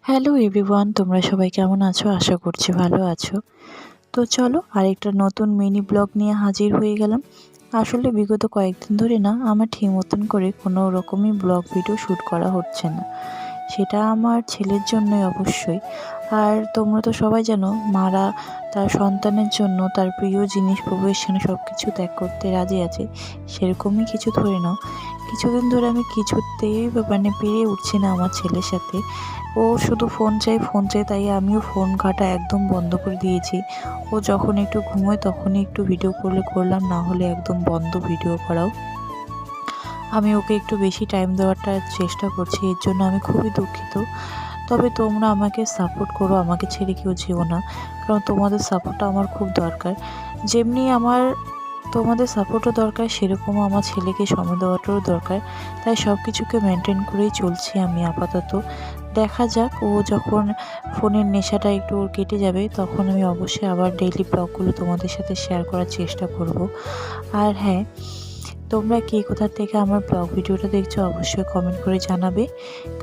Hello everyone, তোমরা সবাই কেমন আছো? আশা করছি ভালো আছো। তো চলো আরেকটা নতুন মিনি ব্লগ নিয়ে হাজির হয়ে গেলাম। আসলে বিগত কয়েকদিন ধরে না আমার ঠিক মতন করে কোনো রকমই ব্লগ ভিডিও শ্যুট করা হচ্ছে না। সেটা আমার ছেলের জন্যই অবশ্যই। আর তোমরা তো সবাই জানো, মারা তার সন্তানের জন্য তার প্রিয় জিনিস প্রফেশন সব কিছু ত্যাগ করতে রাজি আছে। সেরকমই কিছু ধরে নাও, কিছুদিন ধরে আমি কিছুতেই পেরে উঠছি না আমার ছেলের সাথে। ও শুধু ফোন চাই ফোন চাই, তাই আমিও ফোন ঘাঁটা একদম বন্ধ করে দিয়েছি। ও যখন একটু ঘুমোয় তখনই একটু ভিডিও করলে করলাম, না হলে একদম বন্ধ ভিডিও করাও। আমি ওকে একটু বেশি টাইম দেওয়াটা চেষ্টা করছি, এর জন্য আমি খুবই দুঃখিত। তবে তোমরা আমাকে সাপোর্ট করো, আমাকে ছেড়ে কেউ যেও না, কারণ তোমাদের সাপোর্টটা আমার খুব দরকার। যেমনি আমার তোমাদের সাপোর্টও দরকার, সেরকমও আমার ছেলেকে সময় দেওয়াটারও দরকার। তাই সব কিছুকে মেনটেন করেই চলছি আমি আপাতত। দেখা যাক, ও যখন ফোনের নেশাটা একটু ওর কেটে যাবে তখন আমি অবশ্যই আবার ডেইলি ব্লগগুলো তোমাদের সাথে শেয়ার করার চেষ্টা করব। আর হ্যাঁ, তোমরা কে কোথা থেকে আমার ব্লগ ভিডিওটা দেখছো অবশ্যই কমেন্ট করে জানাবে,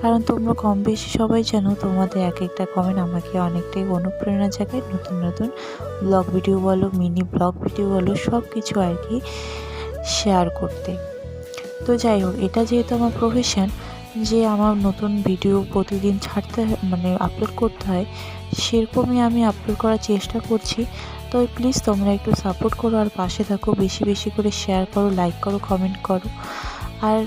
কারণ তোমরা কম বেশি সবাই জানো তোমাদের এক একটা কমেন্ট আমাকে অনেকটাই অনুপ্রেরণা জাগায় নতুন নতুন ব্লগ ভিডিও বলো, মিনি ব্লগ ভিডিও বলো, সব কিছু আর কি শেয়ার করতে। তো যাই হোক, এটা যেহেতু আমার প্রফেশন, যে আমার নতুন ভিডিও প্রতিদিন ছাড়তে আপলোড করতে হয়, সেরকমই আমি আপলোড করার চেষ্টা করছি। তো প্লিজ তোমরা একটু সাপোর্ট করো আর পাশে থাকো, বেশি বেশি করে শেয়ার করো, লাইক করো, কমেন্ট করো। আর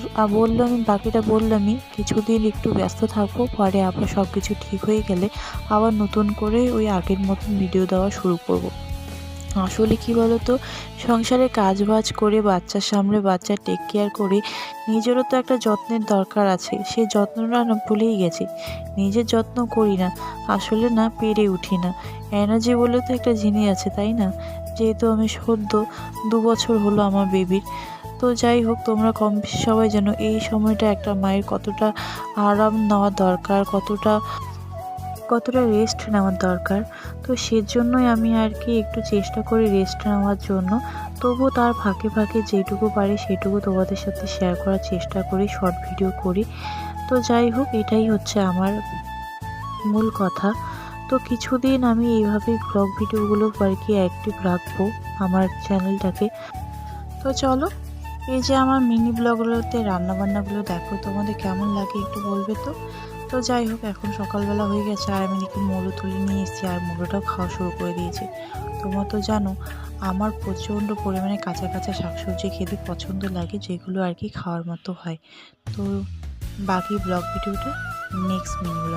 বাকিটা বললামই, কিছুদিন একটু ব্যস্ত থাকবো, পরে আবার সব কিছু ঠিক হয়ে গেলে আবার নতুন করে ওই আগের মতন ভিডিও দেওয়া শুরু করব। আসলে কি বলতো, সংসারে কাজবাজ করে বাচ্চার সামনে বাচ্চার টেক কেয়ার করে নিজেরও তো একটা যত্নের দরকার আছে। সেই যত্নটা না ভুলেই গেছি, নিজের যত্ন করি না, আসলে না পেরে উঠি না। এনার্জি বলে তো একটা জিনিস আছে, তাই না? যেহেতু আমি সদ্য 2 বছর হলো আমার বেবির। তো যাই হোক, তোমরা কম বেশি সবাই জানো এই সময়টা একটা মায়ের কতটা আরাম নেওয়া দরকার, কতটা কতটা রেস্ট নেওয়ার দরকার। তো সেজন্যই আমি আর কি একটু চেষ্টা করি রেস্ট নেওয়ার জন্য। তবুও তার ফাঁকে ফাঁকে যেটুকু পারি সেটুকু তোমাদের সাথে শেয়ার করার চেষ্টা করি, শর্ট ভিডিও করি। তো যাই হোক, এটাই হচ্ছে আমার মূল কথা। তো কিছুদিন আমি এইভাবেই ব্লগ ভিডিওগুলো আর কি অ্যাক্টিভ রাখবো আমার চ্যানেলটাকে। তো চলো, এই যে আমার মিনি ব্লগগুলোতে রান্নাবান্নাগুলো দেখো, তোমাদের কেমন লাগে একটু বলবে তো। তো যাই হোক, এখন সকালবেলা হয়ে গেছে আর আমি দেখি মুড়ো তুলে নিয়ে এসেছি, আর মুড়োটাও খাওয়া শুরু করে দিয়েছি। তোমরা তো জানো আমার প্রচণ্ড পরিমাণে কাঁচা কাঁচা শাকসবজি খেতে পছন্দ লাগে, যেগুলো আর কি খাওয়ার মতো হয়। তো বাকি ব্লগ ভিডিওটা নেক্সট মিনি ব্লগ।